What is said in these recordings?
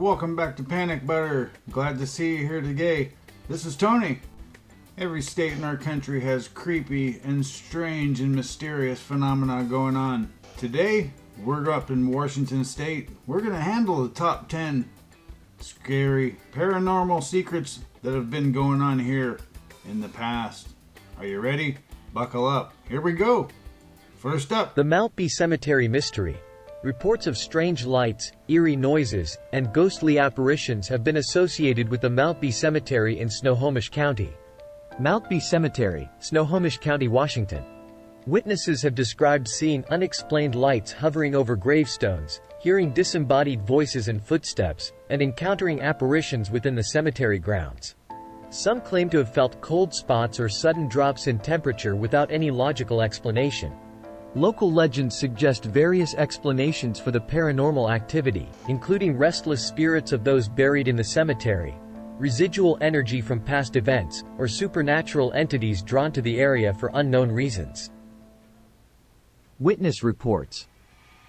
welcome back to Panic Butter. Glad to see you here today. This is Tony. Every state in our country has creepy and strange and mysterious phenomena going on. Today, we're up in Washington State. We're going to handle the top 10 scary paranormal secrets that have been going on here in the past. Are you ready? Buckle up. Here we go. First up, the Maltby Cemetery Mystery. Reports of strange lights, eerie noises, and ghostly apparitions have been associated with the Maltby Cemetery in Snohomish County. Maltby Cemetery, Snohomish County, Washington. Witnesses have described seeing unexplained lights hovering over gravestones, hearing disembodied voices and footsteps, and encountering apparitions within the cemetery grounds. Some claim to have felt cold spots or sudden drops in temperature without any logical explanation. Local legends suggest various explanations for the paranormal activity, including restless spirits of those buried in the cemetery, residual energy from past events, or supernatural entities drawn to the area for unknown reasons. Witness reports.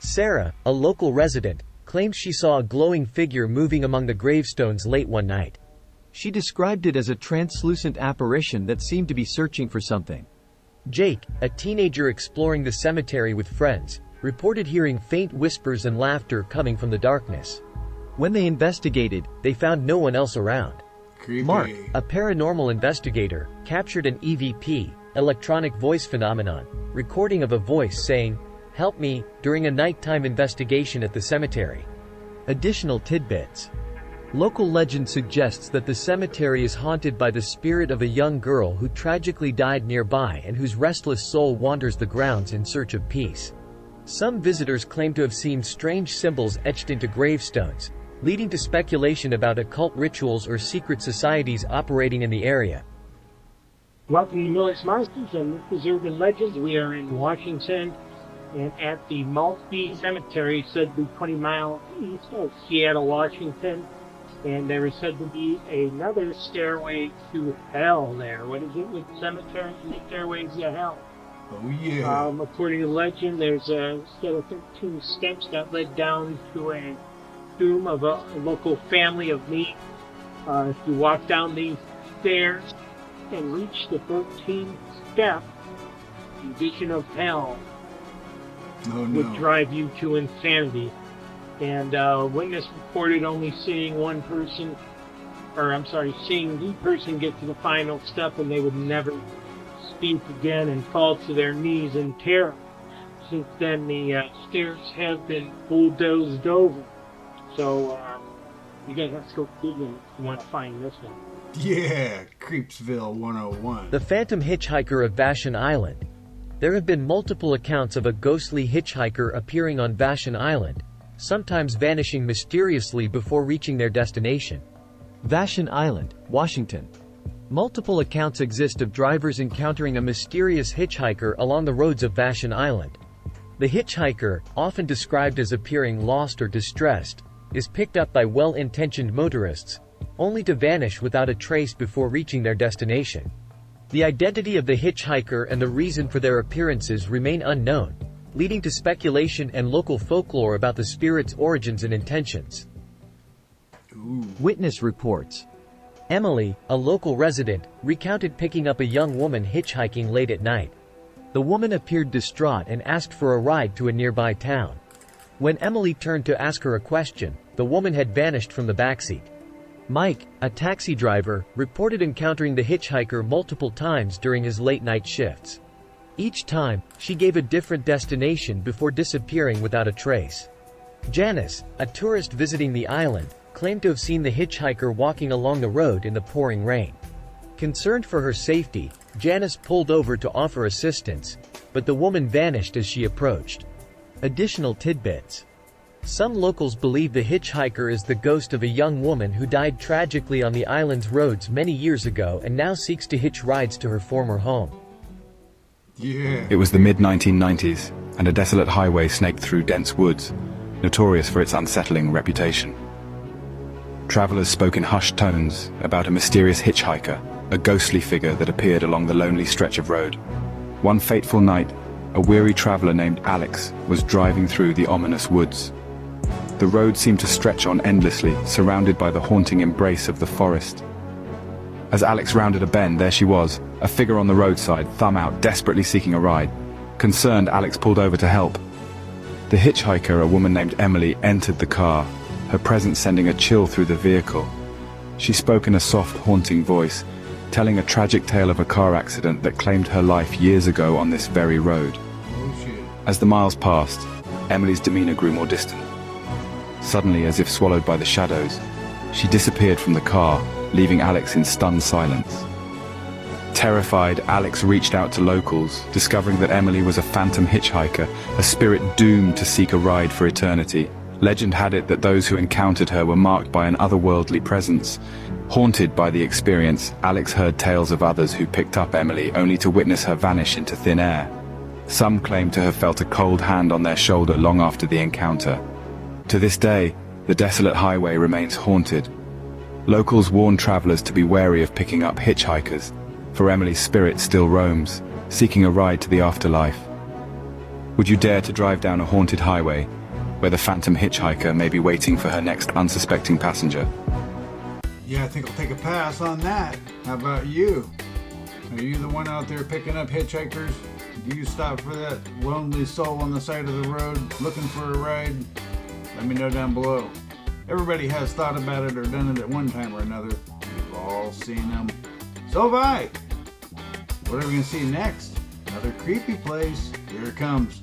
Sarah, a local resident, claims she saw a glowing figure moving among the gravestones late one night. She described it as a translucent apparition that seemed to be searching for something. Jake, a teenager exploring the cemetery with friends, reported hearing faint whispers and laughter coming from the darkness. When they investigated, they found no one else around. creepy. Mark, a paranormal investigator, captured an EVP, electronic voice phenomenon, recording of a voice saying, "Help me," during a nighttime investigation at the cemetery. Additional tidbits. Local legend suggests that the cemetery is haunted by the spirit of a young girl who tragically died nearby and whose restless soul wanders the grounds in search of peace. Some visitors claim to have seen strange symbols etched into gravestones, leading to speculation about occult rituals or secret societies operating in the area. Welcome to Miller's Monsters and this is Urban Legends. We are in Washington and at the Maltby Cemetery, said to be 20 miles east of Seattle, Washington. And there is said to be another stairway to hell there. What is it with cemeteries and stairways to hell? Oh yeah. According to legend, there's a set of 13 steps that led down to a tomb of a local family of meat. If you walk down these stairs and reach the 13th step, the vision of hell would drive you to insanity. And witness reported only seeing seeing the person get to the final step and they would never speak again and fall to their knees in terror. Since then, the stairs have been bulldozed over. So, you guys have to go digging if you want to find this one. Yeah, Creepsville 101. The Phantom Hitchhiker of Vashon Island. There have been multiple accounts of a ghostly hitchhiker appearing on Vashon Island, sometimes vanishing mysteriously before reaching their destination. Vashon Island, Washington. Multiple accounts exist of drivers encountering a mysterious hitchhiker along the roads of Vashon Island. The hitchhiker, often described as appearing lost or distressed, is picked up by well-intentioned motorists, only to vanish without a trace before reaching their destination. The identity of the hitchhiker and the reason for their appearances remain unknown, leading to speculation and local folklore about the spirit's origins and intentions. Witness reports. Emily, a local resident, recounted picking up a young woman hitchhiking late at night. The woman appeared distraught and asked for a ride to a nearby town. When Emily turned to ask her a question, the woman had vanished from the backseat. Mike, a taxi driver, reported encountering the hitchhiker multiple times during his late-night shifts. Each time, she gave a different destination before disappearing without a trace. Janice, a tourist visiting the island, claimed to have seen the hitchhiker walking along the road in the pouring rain. Concerned for her safety, Janice pulled over to offer assistance, but the woman vanished as she approached. Additional tidbits. Some locals believe the hitchhiker is the ghost of a young woman who died tragically on the island's roads many years ago and now seeks to hitch rides to her former home. Yeah. It was the mid-1990s, and a desolate highway snaked through dense woods, notorious for its unsettling reputation. Travelers spoke in hushed tones about a mysterious hitchhiker, a ghostly figure that appeared along the lonely stretch of road. One fateful night, a weary traveler named Alex was driving through the ominous woods. The road seemed to stretch on endlessly, surrounded by the haunting embrace of the forest. As Alex rounded a bend, there she was, a figure on the roadside, thumb out, desperately seeking a ride. Concerned, Alex pulled over to help. The hitchhiker, a woman named Emily, entered the car, her presence sending a chill through the vehicle. She spoke in a soft, haunting voice, telling a tragic tale of a car accident that claimed her life years ago on this very road. Oh shit. As the miles passed, Emily's demeanor grew more distant. Suddenly, as if swallowed by the shadows, she disappeared from the car, leaving Alex in stunned silence. Terrified, Alex reached out to locals, discovering that Emily was a phantom hitchhiker, a spirit doomed to seek a ride for eternity. Legend had it that those who encountered her were marked by an otherworldly presence. Haunted by the experience, Alex heard tales of others who picked up Emily only to witness her vanish into thin air. Some claimed to have felt a cold hand on their shoulder long after the encounter. To this day, the desolate highway remains haunted. Locals warn travelers to be wary of picking up hitchhikers, for Emily's spirit still roams, seeking a ride to the afterlife. Would you dare to drive down a haunted highway, where the phantom hitchhiker may be waiting for her next unsuspecting passenger? Yeah, I think I'll take a pass on that. How about you? Are you the one out there picking up hitchhikers? Do you stop for that lonely soul on the side of the road looking for a ride? Let me know down below. Everybody has thought about it or done it at one time or another. We've all seen them. So have I. What are we going to see next? Another creepy place. Here it comes.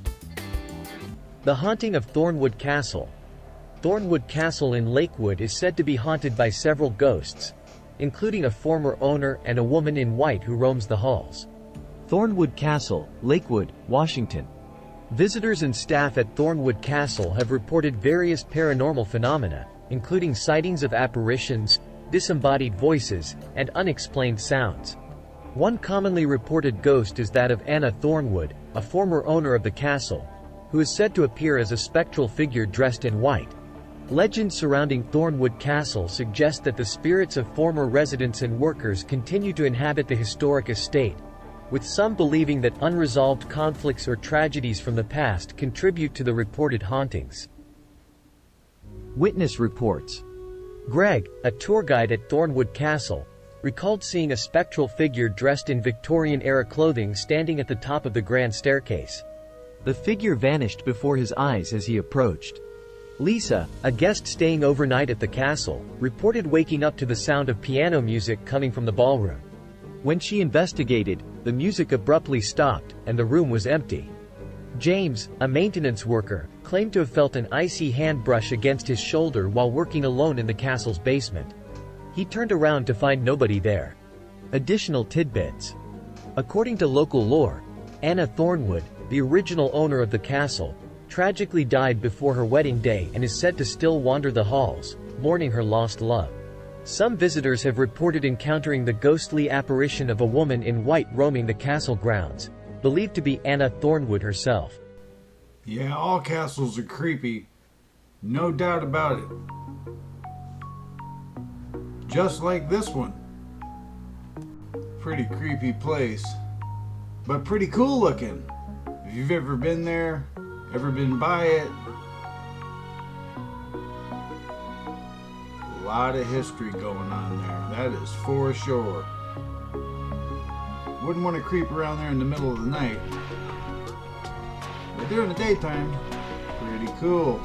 The haunting of Thornewood Castle. Thornwood Castle in Lakewood is said to be haunted by several ghosts, including a former owner and a woman in white who roams the halls. Thornwood Castle, Lakewood, Washington. Visitors and staff at Thornwood Castle have reported various paranormal phenomena, including sightings of apparitions, disembodied voices, and unexplained sounds. One commonly reported ghost is that of Anna Thornwood, a former owner of the castle, who is said to appear as a spectral figure dressed in white. Legends surrounding Thornwood Castle suggest that the spirits of former residents and workers continue to inhabit the historic estate, with some believing that unresolved conflicts or tragedies from the past contribute to the reported hauntings. Witness reports. Greg, a tour guide at Thornwood Castle, recalled seeing a spectral figure dressed in Victorian-era clothing standing at the top of the grand staircase. The figure vanished before his eyes as he approached. Lisa, a guest staying overnight at the castle, reported waking up to the sound of piano music coming from the ballroom. When she investigated, the music abruptly stopped, and the room was empty. James, a maintenance worker, claimed to have felt an icy hand brush against his shoulder while working alone in the castle's basement. He turned around to find nobody there. Additional tidbits. According to local lore, Anna Thornwood, the original owner of the castle, tragically died before her wedding day and is said to still wander the halls, mourning her lost love. Some visitors have reported encountering the ghostly apparition of a woman in white roaming the castle grounds, believed to be Anna Thornwood herself. Yeah, all castles are creepy. No doubt about it. Just like this one. Pretty creepy place. But pretty cool looking. If you've ever been there, ever been by it, a lot of history going on there. That is for sure. Wouldn't want to creep around there in the middle of the night. But during the daytime, pretty cool.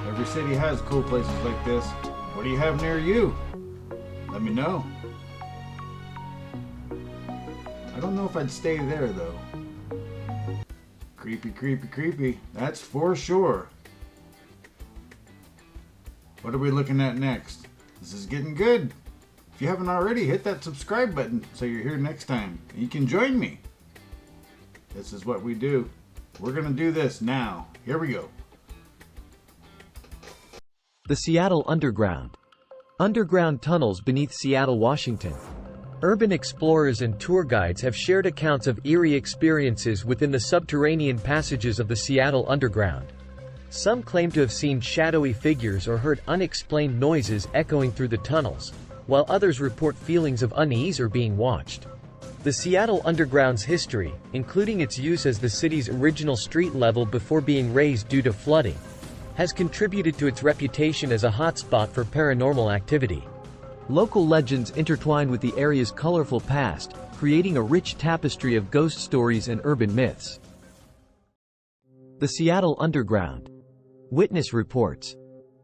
Every city has cool places like this. What do you have near you? Let me know. I don't know if I'd stay there though. Creepy, creepy, creepy. That's for sure. What are we looking at next? This is getting good. If you haven't already, hit that subscribe button so you're here next time. You can join me. This is what we do. We're gonna do this now. Here we go. The Seattle Underground. Underground tunnels beneath Seattle, Washington. Urban explorers and tour guides have shared accounts of eerie experiences within the subterranean passages of the Seattle Underground. Some claim to have seen shadowy figures or heard unexplained noises echoing through the tunnels, while others report feelings of unease or being watched. The Seattle Underground's history, including its use as the city's original street level before being raised due to flooding, has contributed to its reputation as a hotspot for paranormal activity. Local legends intertwine with the area's colorful past, creating a rich tapestry of ghost stories and urban myths. The Seattle Underground. Witness reports.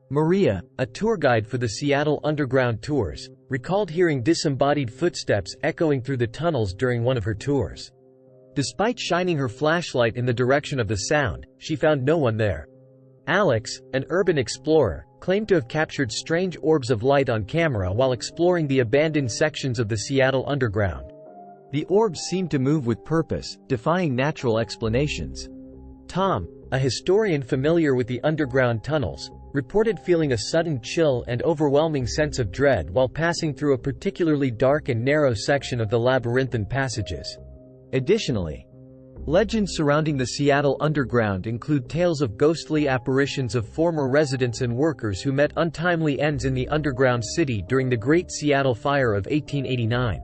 Maria, a tour guide for the Seattle Underground tours, recalled hearing disembodied footsteps echoing through the tunnels during one of her tours. Despite shining her flashlight in the direction of the sound, she found no one there. Alex, an urban explorer, claimed to have captured strange orbs of light on camera while exploring the abandoned sections of the Seattle Underground. The orbs seemed to move with purpose, defying natural explanations. Tom, a historian familiar with the underground tunnels, reported feeling a sudden chill and overwhelming sense of dread while passing through a particularly dark and narrow section of the labyrinthine passages. Additionally, legends surrounding the Seattle Underground include tales of ghostly apparitions of former residents and workers who met untimely ends in the underground city during the Great Seattle Fire of 1889.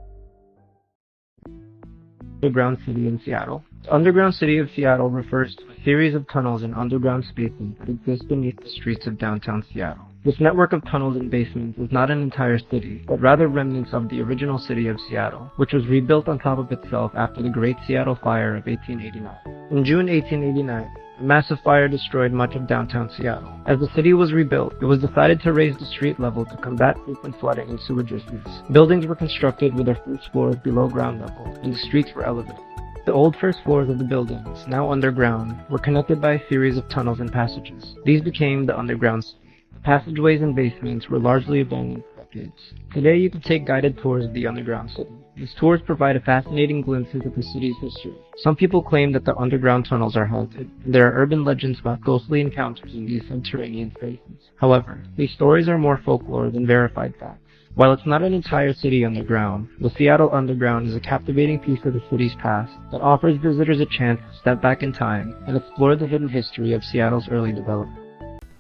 Underground city in Seattle. The underground city of Seattle refers to a series of tunnels and underground spaces that exist beneath the streets of downtown Seattle. This network of tunnels and basements is not an entire city, but rather remnants of the original city of Seattle, which was rebuilt on top of itself after the Great Seattle Fire of 1889. In June 1889, a massive fire destroyed much of downtown Seattle. As the city was rebuilt, it was decided to raise the street level to combat frequent flooding and sewage issues. Buildings were constructed with their first floors below ground level, and the streets were elevated. The old first floors of the buildings, now underground, were connected by a series of tunnels and passages. These became the underground city. The passageways and basements were largely abandoned for decades. Today you can take guided tours of the underground city. These tours provide a fascinating glimpse into the city's history. Some people claim that the underground tunnels are haunted, and there are urban legends about ghostly encounters in these subterranean spaces. However, these stories are more folklore than verified facts. While it's not an entire city underground, the Seattle Underground is a captivating piece of the city's past that offers visitors a chance to step back in time and explore the hidden history of Seattle's early development.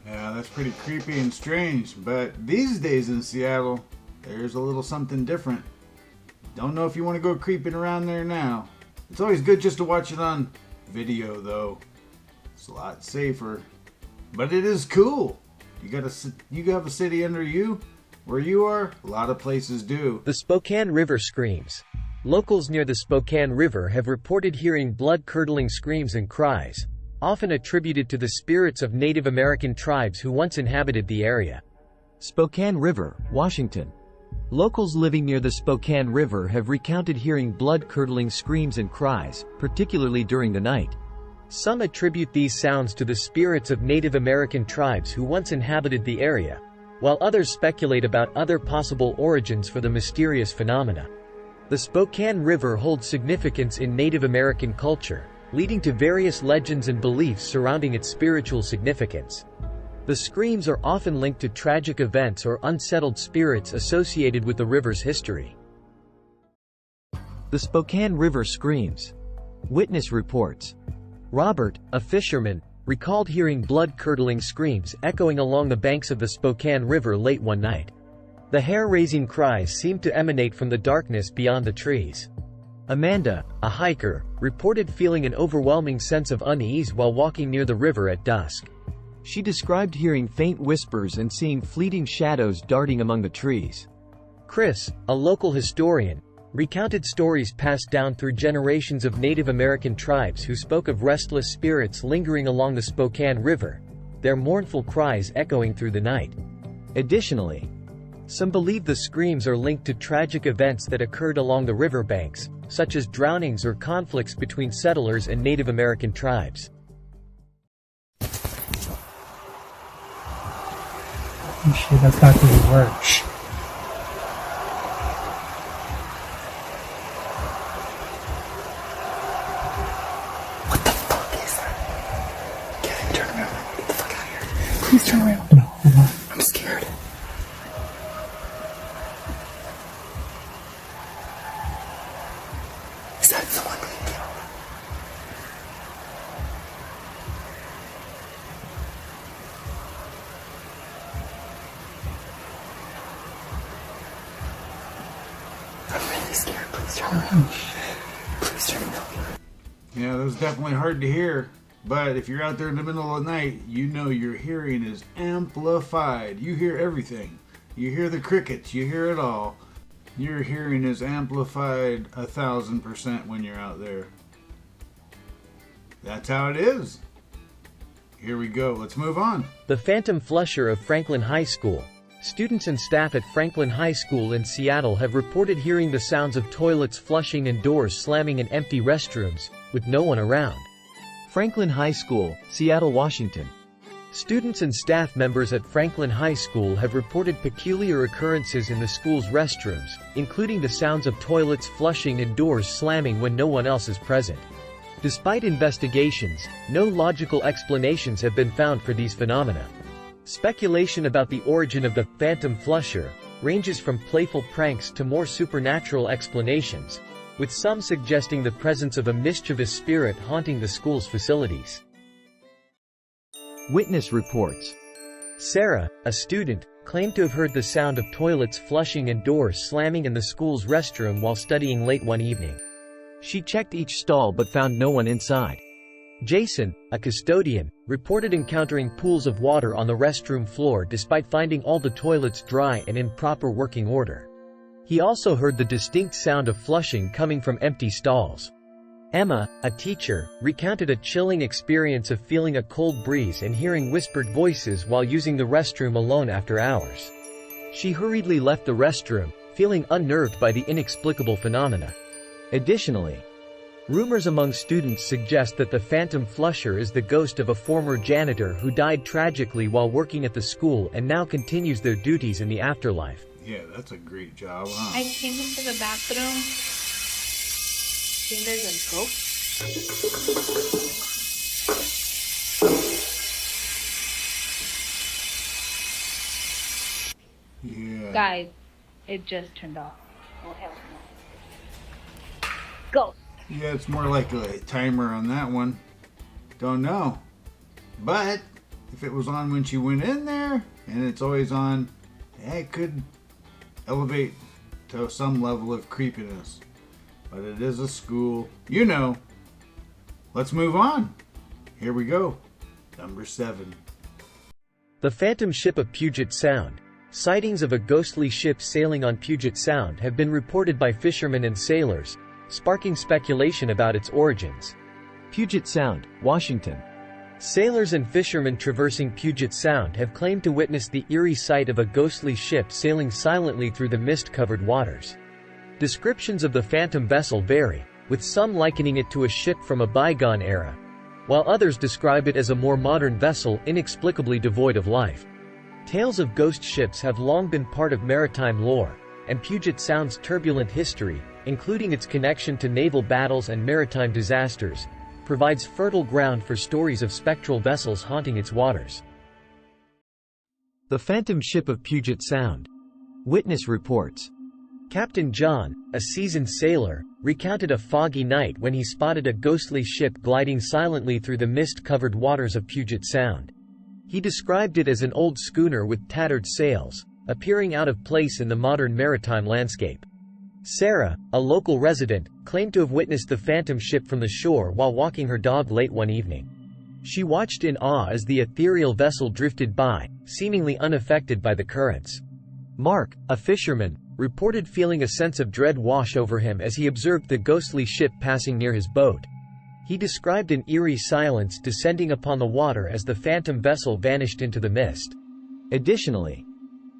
Yeah, that's pretty creepy and strange, but these days in Seattle, there's a little something different. Don't know if you want to go creeping around there now. It's always good just to watch it on video, though. It's a lot safer, but it is cool. You have a city under you. Where you are, a lot of places do. The Spokane River screams. Locals near the Spokane River have reported hearing blood-curdling screams and cries, often attributed to the spirits of Native American tribes who once inhabited the area. Spokane River, Washington. Locals living near the Spokane River have recounted hearing blood-curdling screams and cries, particularly during the night. Some attribute these sounds to the spirits of Native American tribes who once inhabited the area, while others speculate about other possible origins for the mysterious phenomena. The Spokane River holds significance in Native American culture, leading to various legends and beliefs surrounding its spiritual significance. The screams are often linked to tragic events or unsettled spirits associated with the river's history. The Spokane River screams. Witness reports. Robert, a fisherman, recalled hearing blood-curdling screams echoing along the banks of the Spokane River late one night. The hair-raising cries seemed to emanate from the darkness beyond the trees. Amanda, a hiker, reported feeling an overwhelming sense of unease while walking near the river at dusk. She described hearing faint whispers and seeing fleeting shadows darting among the trees. Chris, a local historian, recounted stories passed down through generations of Native American tribes who spoke of restless spirits lingering along the Spokane River, their mournful cries echoing through the night. Additionally, some believe the screams are linked to tragic events that occurred along the riverbanks, such as drownings or conflicts between settlers and Native American tribes. Oh shit, that's not gonna work. Shh. Please turn around. No, hold on. I'm scared. Is that someone being killed? I'm really scared. Please turn around. Please turn around. Yeah, that was definitely hard to hear. But if you're out there in the middle of the night, you know your hearing is amplified. You hear everything. You hear the crickets. You hear it all. Your hearing is amplified 1,000% when you're out there. That's how it is. Here we go. Let's move on. The Phantom Flusher of Franklin High School. Students and staff at Franklin High School in Seattle have reported hearing the sounds of toilets flushing and doors slamming in empty restrooms, with no one around. Franklin High School, Seattle, Washington. Students and staff members at Franklin High School have reported peculiar occurrences in the school's restrooms, including the sounds of toilets flushing and doors slamming when no one else is present. Despite investigations, no logical explanations have been found for these phenomena. Speculation about the origin of the Phantom Flusher ranges from playful pranks to more supernatural explanations, with some suggesting the presence of a mischievous spirit haunting the school's facilities. Witness reports. Sarah, a student, claimed to have heard the sound of toilets flushing and doors slamming in the school's restroom while studying late one evening. She checked each stall but found no one inside. Jason, a custodian, reported encountering pools of water on the restroom floor despite finding all the toilets dry and in proper working order. He also heard the distinct sound of flushing coming from empty stalls. Emma, a teacher, recounted a chilling experience of feeling a cold breeze and hearing whispered voices while using the restroom alone after hours. She hurriedly left the restroom, feeling unnerved by the inexplicable phenomena. Additionally, rumors among students suggest that the Phantom Flusher is the ghost of a former janitor who died tragically while working at the school and now continues their duties in the afterlife. Yeah, that's a great job, huh? I came into the bathroom. Think there's a ghost? Yeah. Guys, it just turned off. Oh, hell no. Ghost. Yeah, it's more like a timer on that one. Don't know. But if it was on when she went in there, and it's always on, it could elevate to some level of creepiness. But it is a school. You know. Let's move on. Here we go. Number 7. The Phantom Ship of Puget Sound. Sightings of a ghostly ship sailing on Puget Sound have been reported by fishermen and sailors, sparking speculation about its origins. Puget Sound, Washington. Sailors and fishermen traversing Puget Sound have claimed to witness the eerie sight of a ghostly ship sailing silently through the mist-covered waters. Descriptions of the phantom vessel vary, with some likening it to a ship from a bygone era, while others describe it as a more modern vessel inexplicably devoid of life. Tales of ghost ships have long been part of maritime lore, and Puget Sound's turbulent history, including its connection to naval battles and maritime disasters, provides fertile ground for stories of spectral vessels haunting its waters. The Phantom Ship of Puget Sound. Witness reports. Captain John, a seasoned sailor, recounted a foggy night when he spotted a ghostly ship gliding silently through the mist-covered waters of Puget Sound. He described it as an old schooner with tattered sails, appearing out of place in the modern maritime landscape. Sarah, a local resident, claimed to have witnessed the phantom ship from the shore while walking her dog late one evening. She watched in awe as the ethereal vessel drifted by, seemingly unaffected by the currents. Mark, a fisherman, reported feeling a sense of dread wash over him as he observed the ghostly ship passing near his boat. He described an eerie silence descending upon the water as the phantom vessel vanished into the mist. Additionally,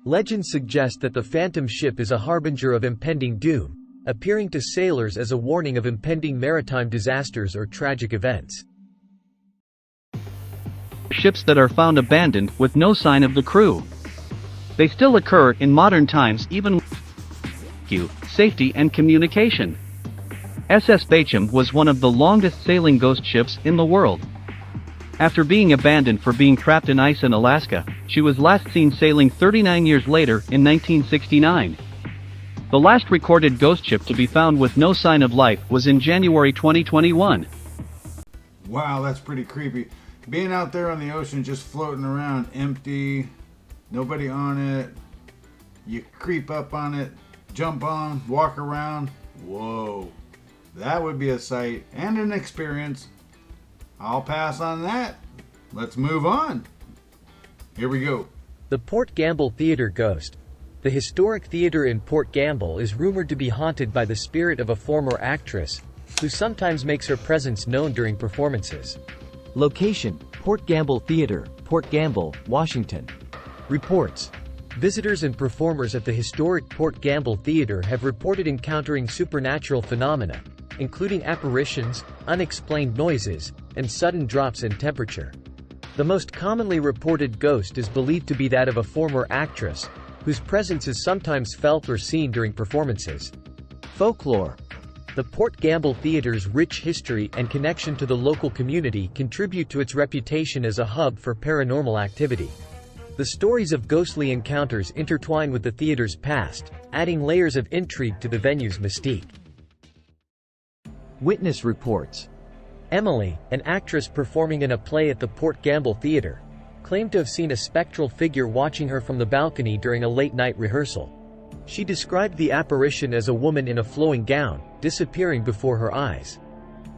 legends suggest that the phantom ship is a harbinger of impending doom, appearing to sailors as a warning of impending maritime disasters or tragic events. Ships that are found abandoned with no sign of the crew. They still occur in modern times, even with safety and communication. SS Bachem was one of the longest sailing ghost ships in the world. After being abandoned for being trapped in ice in Alaska, she was last seen sailing 39 years later in 1969. The last recorded ghost ship to be found with no sign of life was in January 2021. Wow, that's pretty creepy. Being out there on the ocean just floating around empty, nobody on it, you creep up on it, jump on, walk around. Whoa. That would be a sight and an experience. I'll pass on that. Let's move on. Here we go. The Port Gamble Theater Ghost. The historic theater in Port Gamble is rumored to be haunted by the spirit of a former actress, who sometimes makes her presence known during performances. Location: Port Gamble Theater, Port Gamble, Washington. Reports: visitors and performers at the historic Port Gamble Theater have reported encountering supernatural phenomena, including apparitions, unexplained noises, and sudden drops in temperature. The most commonly reported ghost is believed to be that of a former actress, whose presence is sometimes felt or seen during performances. Folklore. The Port Gamble Theater's rich history and connection to the local community contribute to its reputation as a hub for paranormal activity. The stories of ghostly encounters intertwine with the theater's past, adding layers of intrigue to the venue's mystique. Witness reports. Emily, an actress performing in a play at the Port Gamble Theater, claimed to have seen a spectral figure watching her from the balcony during a late-night rehearsal. She described the apparition as a woman in a flowing gown, disappearing before her eyes.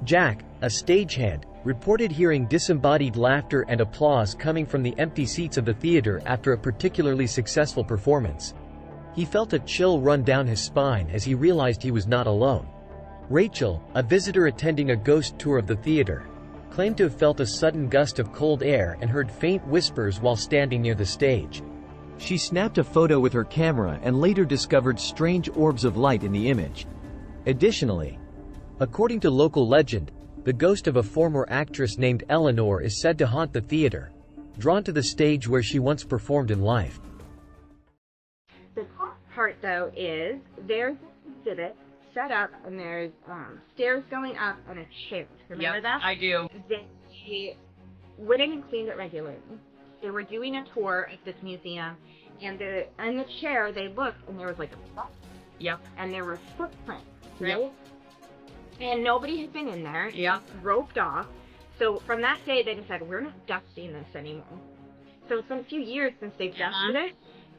Jack, a stagehand, reported hearing disembodied laughter and applause coming from the empty seats of the theater after a particularly successful performance. He felt a chill run down his spine as he realized he was not alone. Rachel, a visitor attending a ghost tour of the theater, claimed to have felt a sudden gust of cold air and heard faint whispers while standing near the stage. She snapped a photo with her camera and later discovered strange orbs of light in the image. Additionally, according to local legend, the ghost of a former actress named Eleanor is said to haunt the theater, drawn to the stage where she once performed in life. The top part, though, is there's an exhibit set up, and there's stairs going up and a chair. Remember that? I do. They went in and cleaned it regularly. They were doing a tour of this museum, and in the chair they looked, and there was like a spot. Yep. And there were footprints, right? Yep. And nobody had been in there. Yep. It was roped off. So from that day, they decided, we're not dusting this anymore. So it's been a few years since they've dusted it,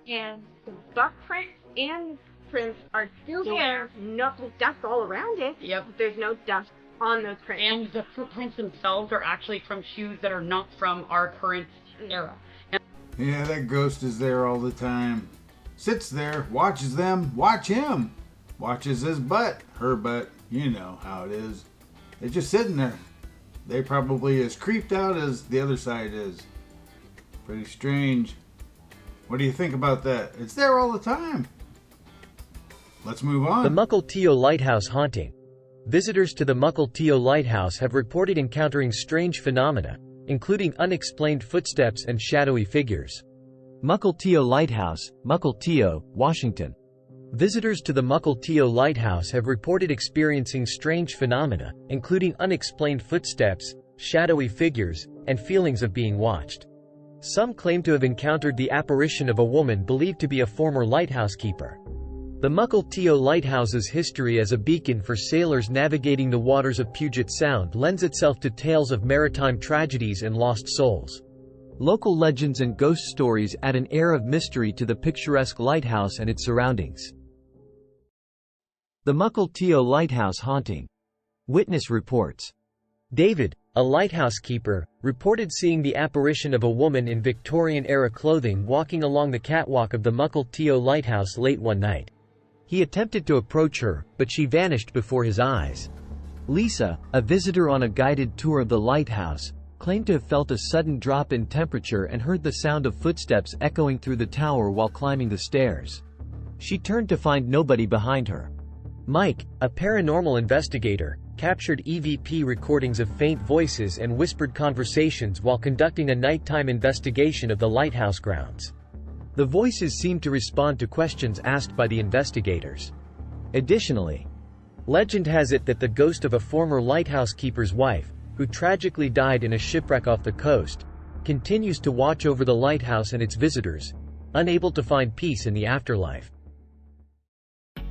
and the footprints and prints are still there. No, there's dust all around it. Yep. But there's no dust on those prints. And the footprints themselves are actually from shoes that are not from our current era. Yeah, that ghost is there all the time. Sits there, watches them, watch him. Watches his butt, her butt. You know how it is. They're just sitting there. They probably as creeped out as the other side is. Pretty strange. What do you think about that? It's there all the time. Let's move on. The Muckle Lighthouse haunting. Visitors to the Muckle Lighthouse have reported encountering strange phenomena, including unexplained footsteps and shadowy figures. Muckle Lighthouse, Muckle, Washington. Visitors to the Muckle Lighthouse have reported experiencing strange phenomena, including unexplained footsteps, shadowy figures, and feelings of being watched. Some claim to have encountered the apparition of a woman believed to be a former lighthouse keeper. The Muckle Lighthouse's history as a beacon for sailors navigating the waters of Puget Sound lends itself to tales of maritime tragedies and lost souls. Local legends and ghost stories add an air of mystery to the picturesque lighthouse and its surroundings. The Muckle Lighthouse haunting. Witness reports. David, a lighthouse keeper, reported seeing the apparition of a woman in Victorian-era clothing walking along the catwalk of the Muckle Lighthouse late one night. He attempted to approach her, but she vanished before his eyes. Lisa, a visitor on a guided tour of the lighthouse, claimed to have felt a sudden drop in temperature and heard the sound of footsteps echoing through the tower while climbing the stairs. She turned to find nobody behind her. Mike, a paranormal investigator, captured EVP recordings of faint voices and whispered conversations while conducting a nighttime investigation of the lighthouse grounds. The voices seemed to respond to questions asked by the investigators. Additionally, legend has it that the ghost of a former lighthouse keeper's wife, who tragically died in a shipwreck off the coast, continues to watch over the lighthouse and its visitors, unable to find peace in the afterlife.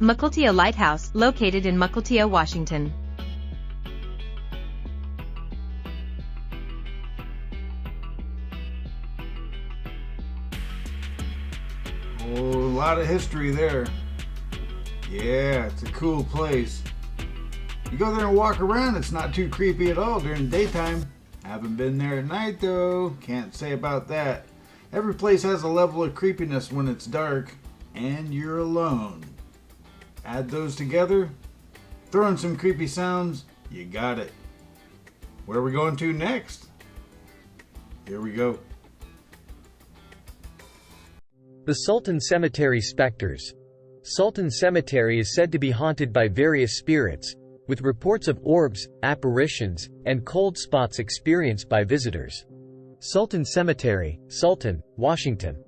Muckle Lighthouse, located in Muckle, Washington. Oh, a lot of history there. Yeah, it's a cool place. You go there and walk around, it's not too creepy at all during the daytime. Haven't been there at night though, can't say about that. Every place has a level of creepiness when it's dark, and you're alone. Add those together, throw in some creepy sounds, you got it. Where are we going to next? Here we go. The Sultan Cemetery Specters. Sultan Cemetery is said to be haunted by various spirits, with reports of orbs, apparitions, and cold spots experienced by visitors. Sultan Cemetery, Sultan, Washington.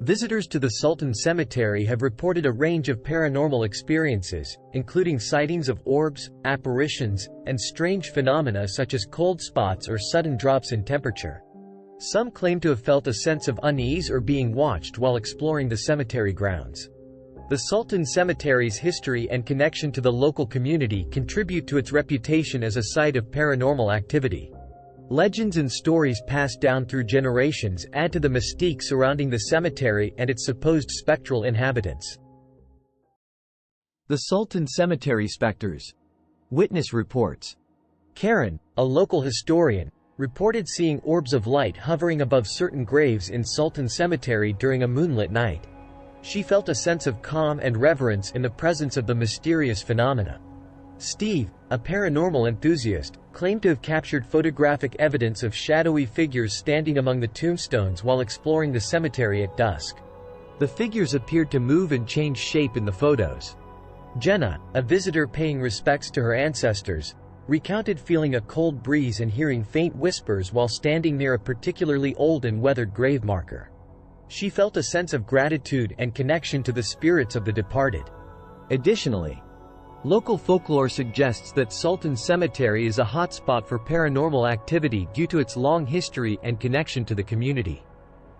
Visitors to the Sultan Cemetery have reported a range of paranormal experiences, including sightings of orbs, apparitions, and strange phenomena such as cold spots or sudden drops in temperature. Some claim to have felt a sense of unease or being watched while exploring the cemetery grounds. The Sultan Cemetery's history and connection to the local community contribute to its reputation as a site of paranormal activity. Legends and stories passed down through generations add to the mystique surrounding the cemetery and its supposed spectral inhabitants. The Sultan Cemetery Specters. Witness reports. Karen, a local historian, reported seeing orbs of light hovering above certain graves in Sultan Cemetery during a moonlit night. She felt a sense of calm and reverence in the presence of the mysterious phenomena. Steve, a paranormal enthusiast, claimed to have captured photographic evidence of shadowy figures standing among the tombstones while exploring the cemetery at dusk. The figures appeared to move and change shape in the photos. Jenna, a visitor paying respects to her ancestors, recounted feeling a cold breeze and hearing faint whispers while standing near a particularly old and weathered grave marker. She felt a sense of gratitude and connection to the spirits of the departed. Additionally, local folklore suggests that Sultan Cemetery is a hotspot for paranormal activity due to its long history and connection to the community.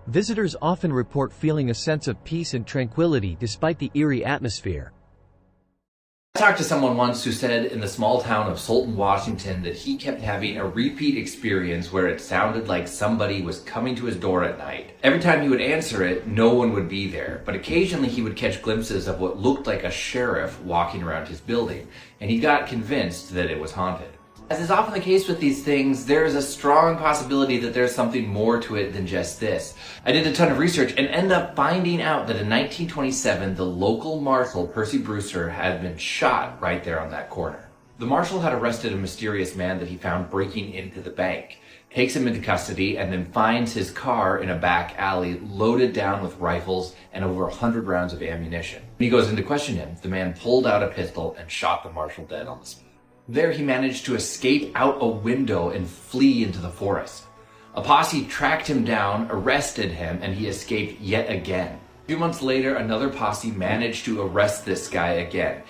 Visitors often report feeling a sense of peace and tranquility despite the eerie atmosphere. I talked to someone once who said in the small town of Sultan, Washington, that he kept having a repeat experience where it sounded like somebody was coming to his door at night. Every time he would answer it, no one would be there, but occasionally he would catch glimpses of what looked like a sheriff walking around his building, and he got convinced that it was haunted. As is often the case with these things, there is a strong possibility that there's something more to it than just this. I did a ton of research and ended up finding out that in 1927, the local marshal, Percy Brewster, had been shot right there on that corner. The marshal had arrested a mysterious man that he found breaking into the bank, takes him into custody, and then finds his car in a back alley loaded down with rifles and over 100 rounds of ammunition. When he goes in to question him, the man pulled out a pistol and shot the marshal dead on the spot. There he managed to escape out a window and flee into the forest. A posse tracked him down, arrested him, and he escaped yet again. A few months later, another posse managed to arrest this guy again,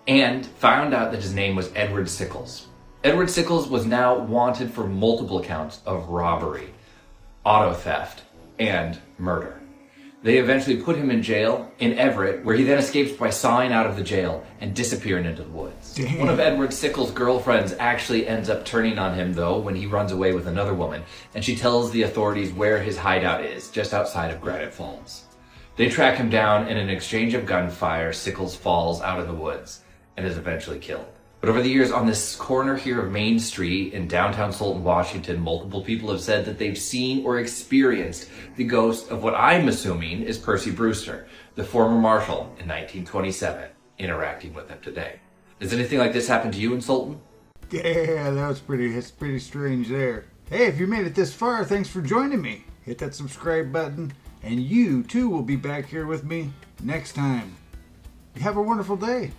and found out that his name was Edward Sickles. Edward Sickles was now wanted for multiple counts of robbery, auto theft, and murder. They eventually put him in jail in Everett, where he then escapes by sawing out of the jail and disappearing into the woods. Damn. One of Edward Sickles' girlfriends actually ends up turning on him, though, when he runs away with another woman, and she tells the authorities where his hideout is, just outside of Granite Falls. They track him down, and in an exchange of gunfire, Sickles falls out of the woods and is eventually killed. But over the years, on this corner here of Main Street in downtown Sultan, Washington, multiple people have said that they've seen or experienced the ghost of what I'm assuming is Percy Brewster, the former marshal in 1927, interacting with him today. Does anything like this happen to you in Sultan? Yeah, that's pretty strange there. Hey, if you made it this far, thanks for joining me. Hit that subscribe button, and you too will be back here with me next time. You have a wonderful day.